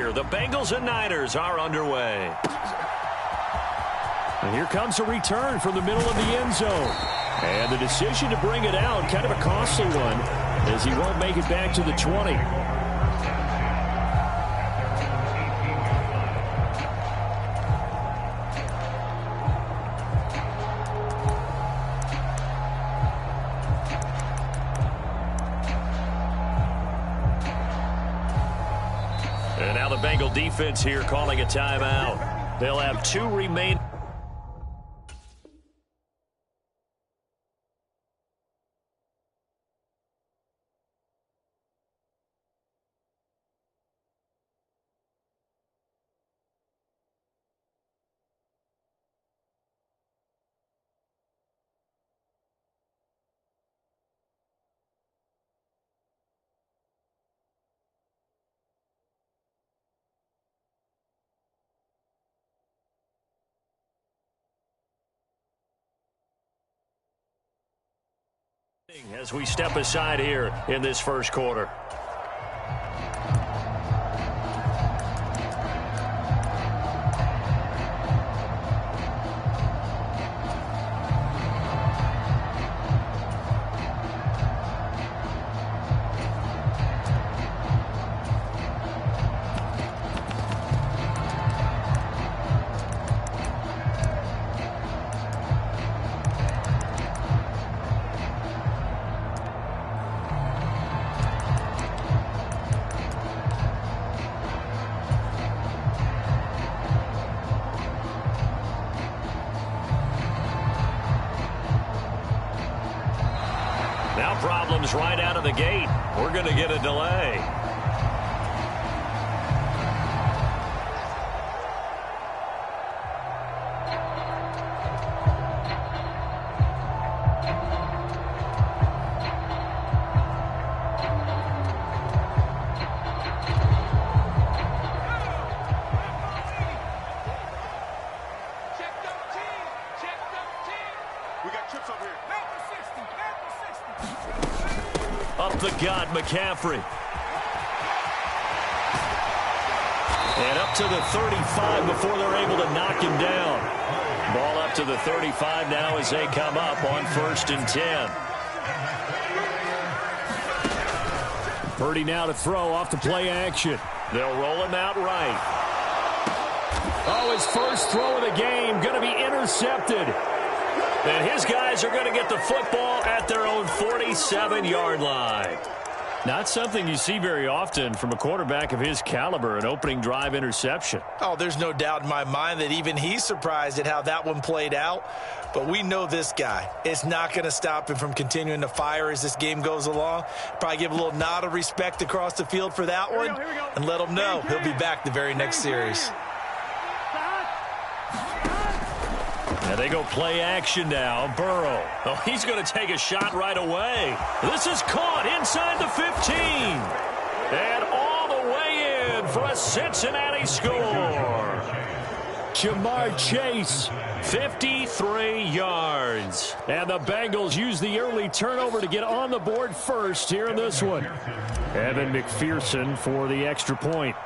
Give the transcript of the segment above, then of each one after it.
The Bengals and Niners are underway. And here comes a return from the middle of the end zone. And the decision to bring it out, kind of a costly one, as he won't make it back to the 20. And now the Bengal defense here calling a timeout. They'll have 2 remaining. As we step aside here in this first quarter. Now problems right out of the gate. We're going to get a delay. Up the gut, McCaffrey. And up to the 35 before they're able to knock him down. Ball up to the 35 now as they come up on 1st and 10. Purdy now to throw off the play action. They'll roll him out right. Oh, his first throw of the game going to be intercepted. And his guys are going to get the football at their own 47-yard line. Not something you see very often from a quarterback of his caliber, an opening drive interception. Oh, there's no doubt in my mind that even he's surprised at how that one played out. But we know this guy. It's not going to stop him from continuing to fire as this game goes along. Probably give a little nod of respect across the field for that one and let him know he'll be back the very next series. And they go play action now. Burrow. Oh, he's going to take a shot right away. This is caught inside the 15. And all the way in for a Cincinnati score. Jamar Chase, 53 yards. And the Bengals use the early turnover to get on the board first here in this one. Evan McPherson for the extra point.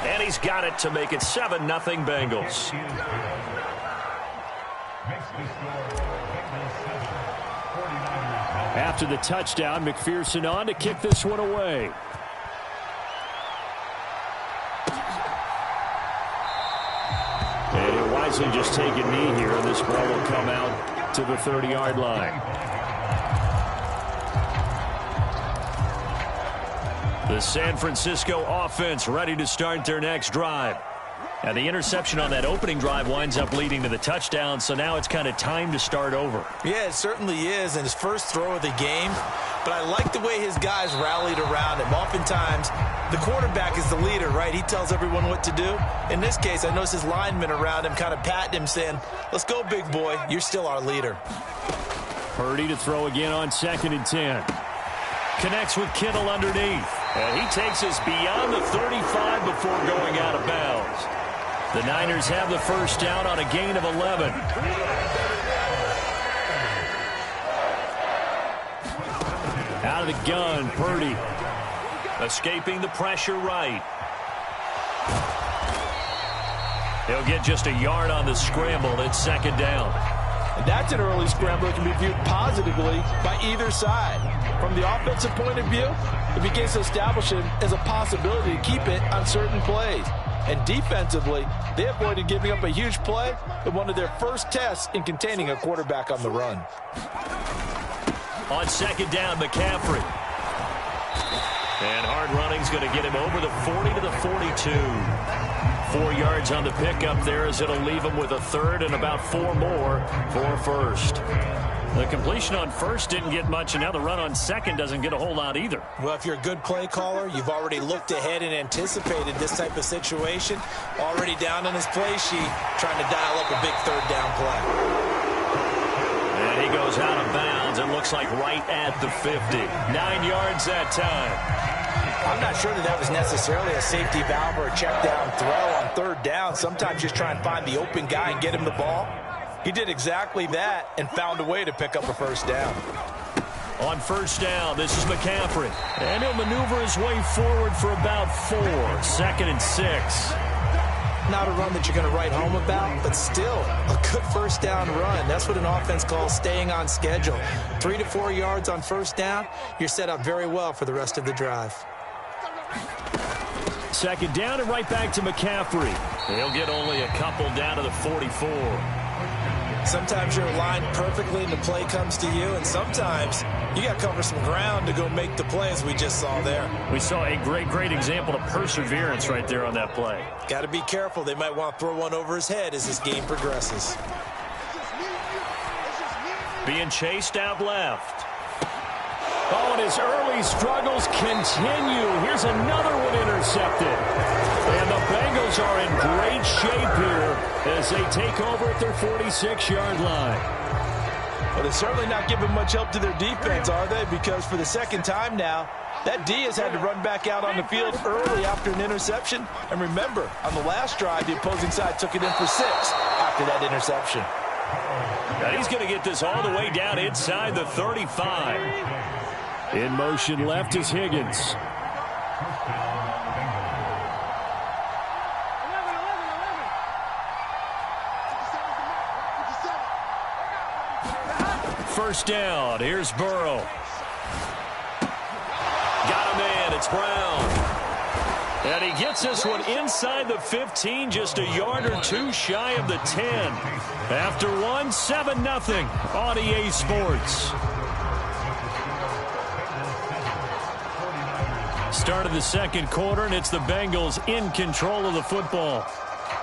And he's got it to make it 7-0 Bengals. After the touchdown, McPherson on to kick this one away. And he'll wisely just take a knee here, and this ball will come out to the 30-yard line. The San Francisco offense ready to start their next drive. And the interception on that opening drive winds up leading to the touchdown, so now it's kind of time to start over. Yeah, it certainly is, and his first throw of the game. But I like the way his guys rallied around him. Oftentimes, the quarterback is the leader, right? He tells everyone what to do. In this case, I noticed his linemen around him kind of patting him, saying, "Let's go, big boy. You're still our leader." Purdy to throw again on 2nd and 10. Connects with Kittle underneath. And he takes us beyond the 35 before going out of bounds. The Niners have the first down on a gain of 11. Out of the gun, Purdy. Escaping the pressure right. He'll get just a yard on the scramble. It's second down. And that's an early scramble that can be viewed positively by either side. From the offensive point of view, it begins to establish it as a possibility to keep it on certain plays. And defensively, they avoided giving up a huge play in one of their first tests in containing a quarterback on the run. On second down, McCaffrey. And hard running's going to get him over the 40 to the 42. 4 yards on the pickup there as it'll leave him with a third and about 4 more for first. The completion on first didn't get much, and now the run on second doesn't get a whole lot either. Well, if you're a good play caller, you've already looked ahead and anticipated this type of situation. Already down on his play sheet, trying to dial up a big third down play. And he goes out of bounds. It looks like right at the 50. 9 yards that time. I'm not sure that was necessarily a safety valve or a check down throw on third down. Sometimes just try and find the open guy and get him the ball. He did exactly that and found a way to pick up a first down. On first down, this is McCaffrey. And he'll maneuver his way forward for about 4. 2nd and 6. Not a run that you're going to write home about, but still a good first down run. That's what an offense calls staying on schedule. 3 to 4 yards on first down, you're set up very well for the rest of the drive. Second down and right back to McCaffrey. He'll get only a couple down to the 44. Sometimes you're aligned perfectly and the play comes to you, and sometimes you got to cover some ground to go make the play, as we just saw there. We saw a great example of perseverance right there on that play. Got to be careful. They might want to throw one over his head as this game progresses. Being chased out left. Oh, and his early struggles continue. Here's another one intercepted. And the Bengals are in great shape here as they take over at their 46-yard line. Well, they're certainly not giving much help to their defense, are they? Because for the second time now, that D has had to run back out on the field early after an interception. And remember, on the last drive, the opposing side took it in for 6 after that interception. And he's going to get this all the way down inside the 35. In motion left is Higgins. First down. Here's Burrow. Got him in. It's Brown. And he gets this one inside the 15, just a yard or 2 shy of the 10. After 1, 7-0 on EA Sports. Start of the second quarter, and it's the Bengals in control of the football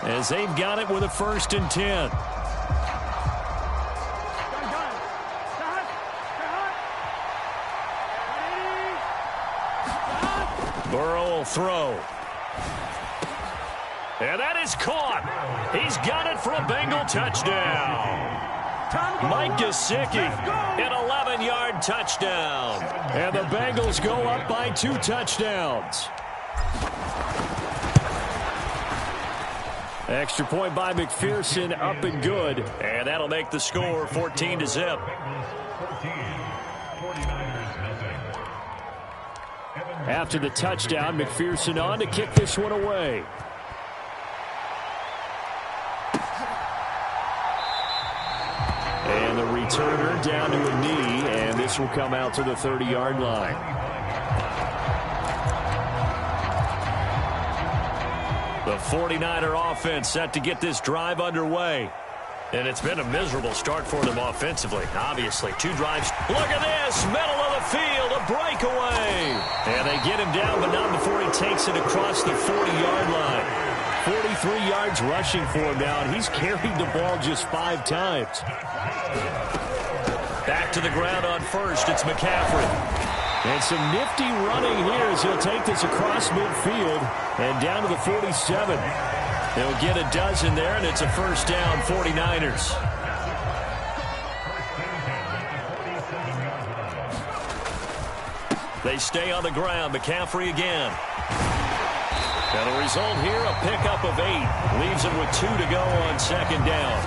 as they've got it with a 1st and 10. Burrow will throw. And that is caught. He's got it for a Bengal touchdown. Mike Gesicki, an 11-yard touchdown. And the Bengals go up by 2 touchdowns. Extra point by McPherson, up and good. And that'll make the score 14-0. After the touchdown, McPherson on to kick this one away. And the returner down to a knee, and this will come out to the 30-yard line. The 49er offense set to get this drive underway. And it's been a miserable start for them offensively. Obviously, 2 drives. Look at this, middle of the field, a breakaway. And they get him down, but not before he takes it across the 40-yard line. 43 yards rushing for him now, and he's carried the ball just 5 times. Back to the ground on first, it's McCaffrey. And some nifty running here as he'll take this across midfield and down to the 47. They'll get a dozen there, and it's a first down, 49ers. They stay on the ground. McCaffrey again. And the result here, a pickup of 8. Leaves it with 2 to go on second down.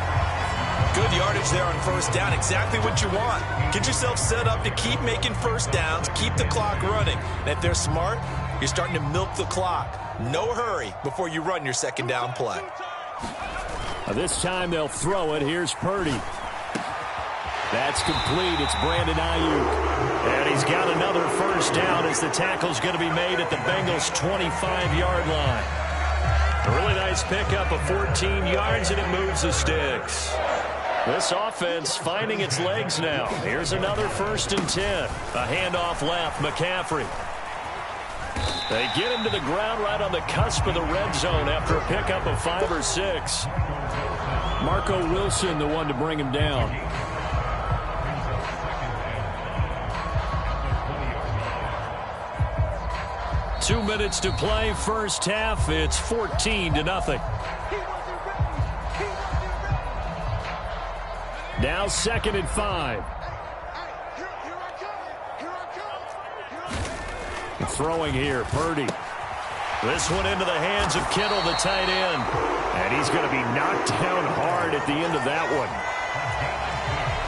Good yardage there on first down. Exactly what you want. Get yourself set up to keep making first downs, keep the clock running. And if they're smart, You're starting to milk the clock. No hurry before you run your second down play. This time they'll throw it. Here's Purdy. That's complete. It's Brandon Ayuk. And he's got another first down as the tackle's going to be made at the Bengals' 25-yard line. A really nice pickup of 14 yards, and it moves the sticks. This offense finding its legs now. Here's another 1st and 10. A handoff left, McCaffrey. They get him to the ground right on the cusp of the red zone after a pickup of 5 or 6. Marco Wilson, the one to bring him down. Two minutes to play, first half. It's 14-0. Now 2nd and 5. Throwing here, Purdy. This one into the hands of Kittle, the tight end. And he's going to be knocked down hard at the end of that one.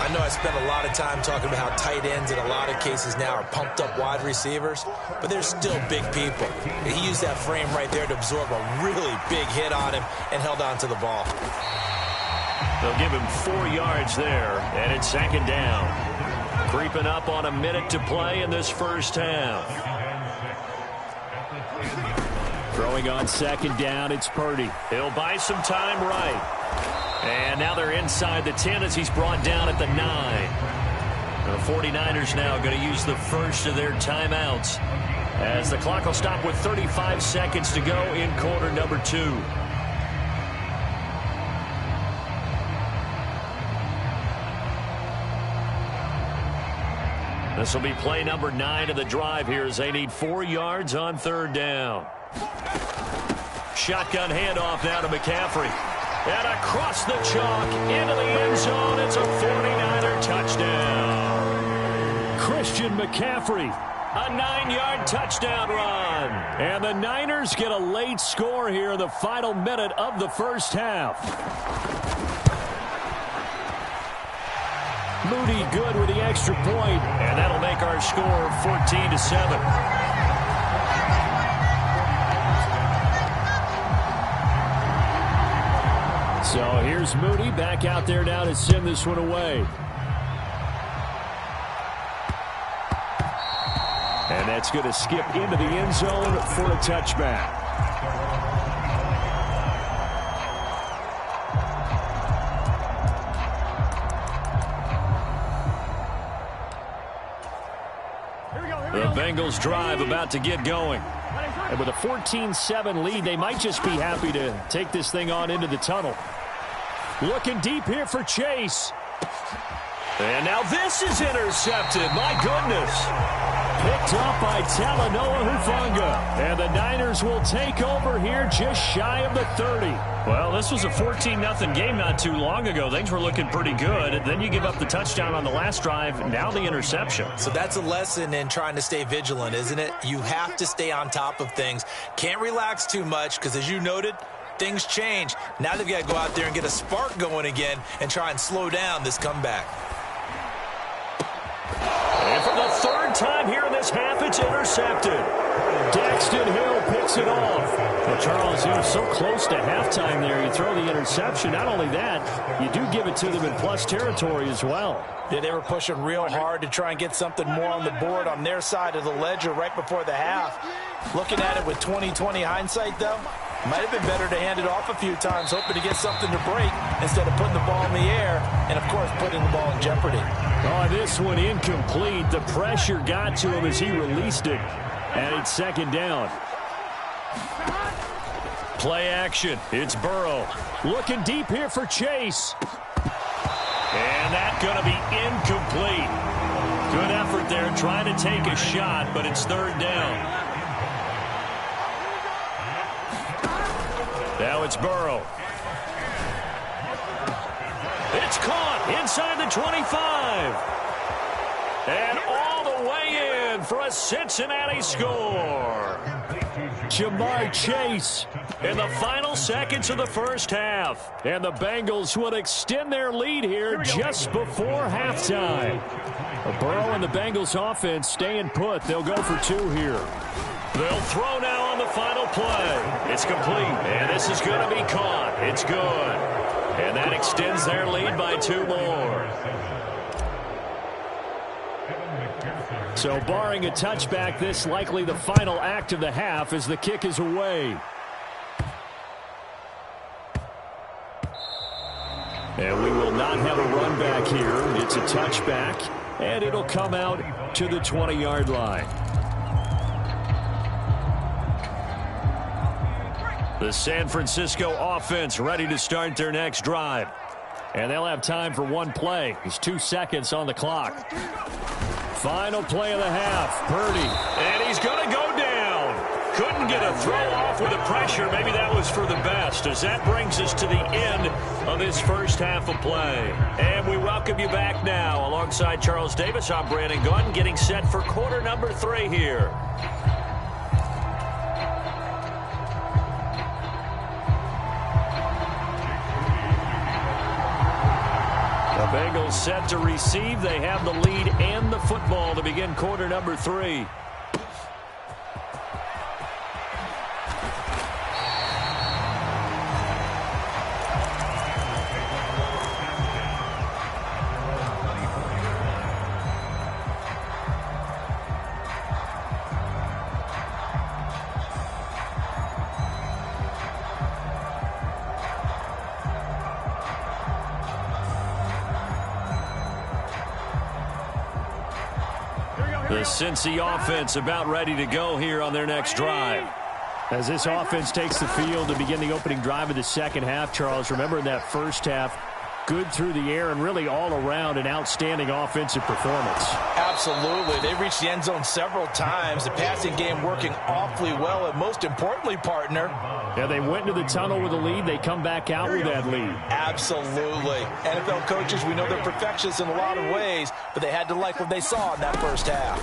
I know I spent a lot of time talking about how tight ends in a lot of cases now are pumped up wide receivers, but they're still big people. And he used that frame right there to absorb a really big hit on him and held on to the ball. They'll give him 4 yards there, and it's 2nd down. Creeping up on a minute to play in this first half. Throwing on 2nd down, it's Purdy. He'll buy some time right. And now they're inside the 10 as he's brought down at the 9. The 49ers now going to use the first of their timeouts as the clock will stop with 35 seconds to go in quarter number 2. This will be play number 9 of the drive here as they need 4 yards on 3rd down. Shotgun handoff now to McCaffrey. And across the chalk into the end zone. It's a 49er touchdown. Christian McCaffrey. A 9-yard touchdown run. And the Niners get a late score here in the final minute of the first half. Moody good with the extra point. And that'll make our score 14-7. So here's Moody back out there now to send this one away. And that's going to skip into the end zone for a touchback. The Bengals drive about to get going. And with a 14-7 lead, they might just be happy to take this thing on into the tunnel. Looking deep here for Chase. And now this is intercepted. My goodness. Picked up by Talanoa Hufanga. And the Niners will take over here just shy of the 30. Well, this was a 14-0 game not too long ago. Things were looking pretty good. And then you give up the touchdown on the last drive. Now the interception. So that's a lesson in trying to stay vigilant, isn't it? You have to stay on top of things. Can't relax too much because, as you noted, things change. Now they've got to go out there and get a spark going again and try and slow down this comeback. And for the 3rd time here in this half, it's intercepted. Daxton Hill picks it off. Well, Charles, you're so close to halftime there. You throw the interception. Not only that, you do give it to them in plus territory as well. Yeah, they were pushing real hard to try and get something more on the board on their side of the ledger right before the half. Looking at it with 20/20 hindsight, though, might have been better to hand it off a few times, hoping to get something to break instead of putting the ball in the air and, of course, putting the ball in jeopardy. Oh, this one incomplete. The pressure got to him as he released it. And it's 2nd down. Play action. It's Burrow. Looking deep here for Chase. And that's going to be incomplete. Good effort there trying to take a shot, but it's 3rd down. Now it's Burrow. It's caught inside the 25. And all the way in for a Cincinnati score. Jamar Chase in the final seconds of the first half. And the Bengals will extend their lead here just before halftime. Burrow and the Bengals offense staying put. They'll go for 2 here. They'll throw now on the final play. It's complete, and this is going to be caught. It's good. And that extends their lead by 2 more. So barring a touchback, this likely the final act of the half as the kick is away. And we will not have a run back here. It's a touchback, and it'll come out to the 20-yard line. The San Francisco offense ready to start their next drive. And they'll have time for one play. There's 2 seconds on the clock. Final play of the half. Purdy. And he's going to go down. Couldn't get a throw off with the pressure. Maybe that was for the best, as that brings us to the end of this first half of play. And we welcome you back now. Alongside Charles Davis, I'm Brandon Gaudin, getting set for quarter number 3 here. The Bengals set to receive. They have the lead and the football to begin quarter number 3. The Cincy offense about ready to go here on their next drive. As this offense takes the field to begin the opening drive of the second half, Charles, remember in that first half, good through the air and really all around an outstanding offensive performance. Absolutely. They reached the end zone several times. The passing game working awfully well, and most importantly, partner. Yeah, they went into the tunnel with a lead. They come back out with that lead. Absolutely. NFL coaches, we know they're perfectionists in a lot of ways, but they had to like what they saw in that first half.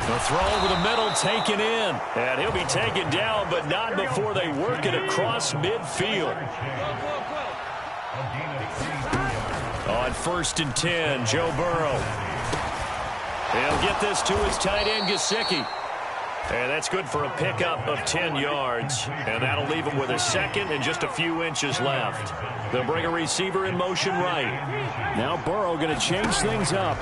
The throw over the middle taken in. And he'll be taken down, but not before they work it across midfield. On 1st and 10, Joe Burrow. He'll get this to his tight end, Gesicki. And that's good for a pickup of 10 yards. And that'll leave him with a second and just a few inches left. They'll bring a receiver in motion right. Now Burrow going to change things up.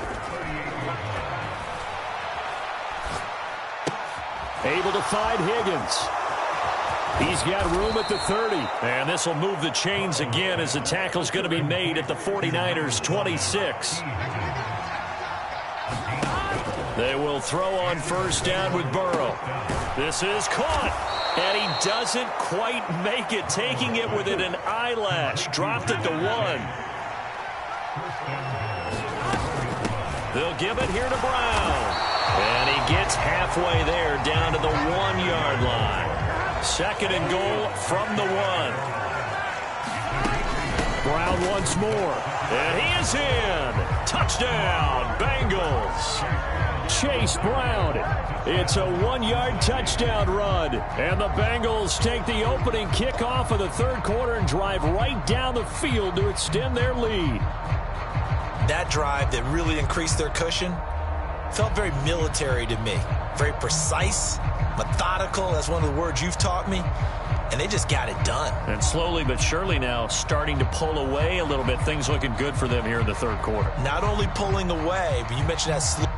Able to find Higgins. He's got room at the 30. And this will move the chains again as the tackle's going to be made at the 49ers' 26. They will throw on 1st down with Burrow. This is caught. And he doesn't quite make it, taking it within an eyelash. Dropped it to 1. They'll give it here to Brown. And he gets halfway there, down to the 1-yard line. 2nd and goal from the 1. Brown once more. And he is in. Touchdown, Bengals. Chase Brown. It's a 1-yard touchdown run. And the Bengals take the opening kickoff of the 3rd quarter and drive right down the field to extend their lead. That drive that really increased their cushion felt very military to me. Very precise, methodical. That's one of the words you've taught me. And they just got it done. And slowly but surely now starting to pull away a little bit. Things looking good for them here in the 3rd quarter. Not only pulling away, but you mentioned that